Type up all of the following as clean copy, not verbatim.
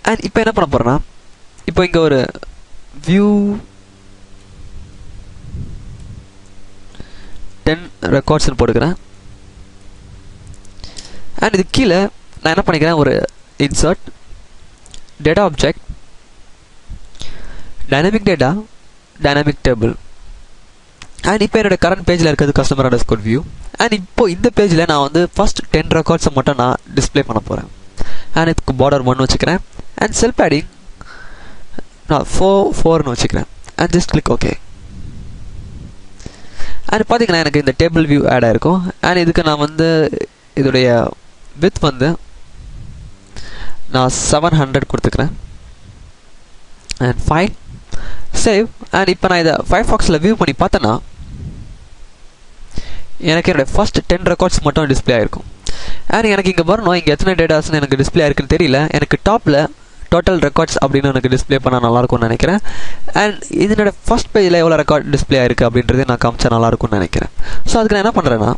And இப்போ என்ன பண்ண போகிறேன்னா, இப்போ இங்கே ஒரு வியூ 10 ரெக்கார்ட்ஸ்னு போட்டுக்கிறேன். அண்ட் இது கீழே நான் என்ன பண்ணிக்கிறேன், ஒரு insert data object dynamic data dynamic table. And இப்போ என்னோட கரண்ட் பேஜில் இருக்கிறது கஸ்டமர் அண்டர்ஸ்கோர் வியூ. அண்ட் இப்போ இந்த பேஜில் நான் வந்து ஃபர்ஸ்ட் 10 ரெக்கார்ட்ஸை மட்டும் நான் டிஸ்பிளே பண்ண போகிறேன். அண்ட் இதுக்கு பார்டர் 1 வச்சுக்கிறேன். அண்ட் செல் பேடிங் நான் 4ன்னு வச்சுக்கிறேன். And just click okay. And பார்த்தீங்கன்னா எனக்கு இந்த டேபிள் வியூ ஆட் ஆகிருக்கும். அண்ட் இதுக்கு நான் வந்து இதோடைய வித் வந்து நான் 700 கொடுத்துக்கிறேன். And file save. அண்ட் இப்போ நான் இதை ஃபயர்ஃபாக்ஸில் வியூ பண்ணி பார்த்தேன்னா எனக்கு என்னோடய ஃபர்ஸ்ட் 10 ரெக்கார்ட்ஸ் மட்டும் டிஸ்பிளே ஆகிருக்கும். அண்ட் எனக்கு இங்கே வரணும், இங்கே எத்தனை டேட்டாஸ்ன்னு எனக்கு டிஸ்பிளே ஆயிருக்குன்னு தெரியல. எனக்கு டாப்பில் டோட்டல் ரெக்கார்ட்ஸ் அப்படின்னு எனக்கு டிஸ்பிளே பண்ணால் நல்லாயிருக்கும்னு நினைக்கிறேன். அண்ட் இதனோட ஃபர்ஸ்ட் பேஜில் எவ்வளோ ரெக்கார்ட் டிஸ்பிளே ஆயிருக்கு அப்படின்றத நான் காமிச்சா நல்லாயிருக்கும்னு நினைக்கிறேன். ஸோ அதுக்கு நான் என்ன பண்ணுறேன்னா,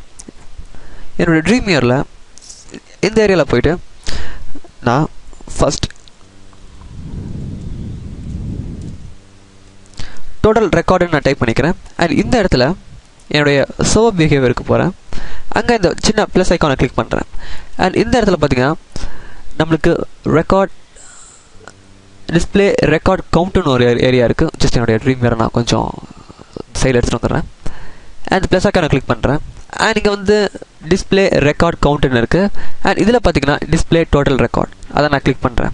என்னோடய ட்ரீம் இயரில் இந்த ஏரியாவில் போயிட்டு நான் ஃபர்ஸ்ட் டோட்டல் ரெக்கார்டுன்னு நான் டைப் பண்ணிக்கிறேன். அண்ட் இந்த இடத்துல என்னுடைய சர்வர் பிஹேவியருக்கு போகிறேன். அங்கே இந்த சின்ன ப்ளஸ் ஐக்கானை கிளிக் பண்ணுறேன். அண்ட் இந்த இடத்துல பார்த்தீங்கன்னா நம்மளுக்கு ரெக்கார்ட் டிஸ்பிளே ரெக்கார்ட் கவுண்ட்டுன்னு ஒரு ஏரியா இருக்குது. ஜஸ்ட் என்னுடைய ட்ரீம் வேறு நான் கொஞ்சம் சைடில் எடுத்துகிட்டு வந்துடுறேன். அண்ட் ப்ளஸ் ஐக்கானை கிளிக் பண்ணுறேன். அண்ட் இங்கே வந்து டிஸ்பிளே ரெக்கார்ட் கவுண்ட்டுன்னு இருக்குது. அண்ட் இதில் பார்த்தீங்கன்னா டிஸ்பிளே டோட்டல் ரெக்கார்ட் அதை நான் கிளிக் பண்ணுறேன்.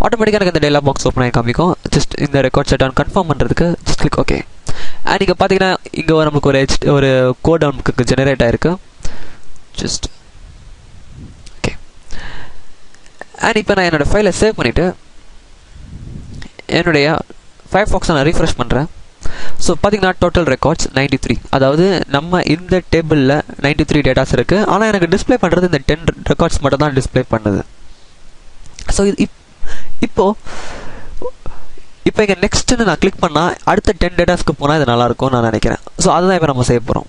ஆட்டோமேட்டிக்காக எனக்கு இந்த டயலாக் பாக்ஸ் ஓப்பன் ஆகி காமிக்கும். ஜஸ்ட் இந்த ரெக்கார்ட் செட் ஆன் கன்ஃபார்ம் பண்ணுறதுக்கு ஜஸ்ட் கிளிக் ஓகே. அண்ட் இங்கே பார்த்தீங்கன்னா இங்கே நமக்கு ஒரு கோட் நமக்கு ஜெனரேட் ஆகிருக்கு. Just okay. அண்ட் இப்போ நான் என்னோடய ஃபைலை சேவ் பண்ணிவிட்டு என்னுடைய ஃபயர்ஃபாக்ஸை நான் ரீஃப்ரெஷ் பண்ணுறேன். ஸோ பார்த்தீங்கன்னா டோட்டல் ரெக்கார்ட்ஸ் 93. அதாவது நம்ம இந்த டேபிளில் 93 டேட்டாஸ் இருக்குது. ஆனால் எனக்கு டிஸ்பிளே பண்ணுறது இந்த 10 ரெக்கார்ட்ஸ் மட்டும் தான் டிஸ்பிளே பண்ணுது. ஸோ இப்போ இங்கே நெக்ஸ்ட்டுன்னு நான் கிளிக் பண்ணால் அடுத்த 10 டேட்டாஸ்க்கு போனால் இது நல்லாயிருக்கும்னு நான் நினைக்கிறேன். ஸோ அதுதான் இப்போ நம்ம செய்ய போகிறோம்.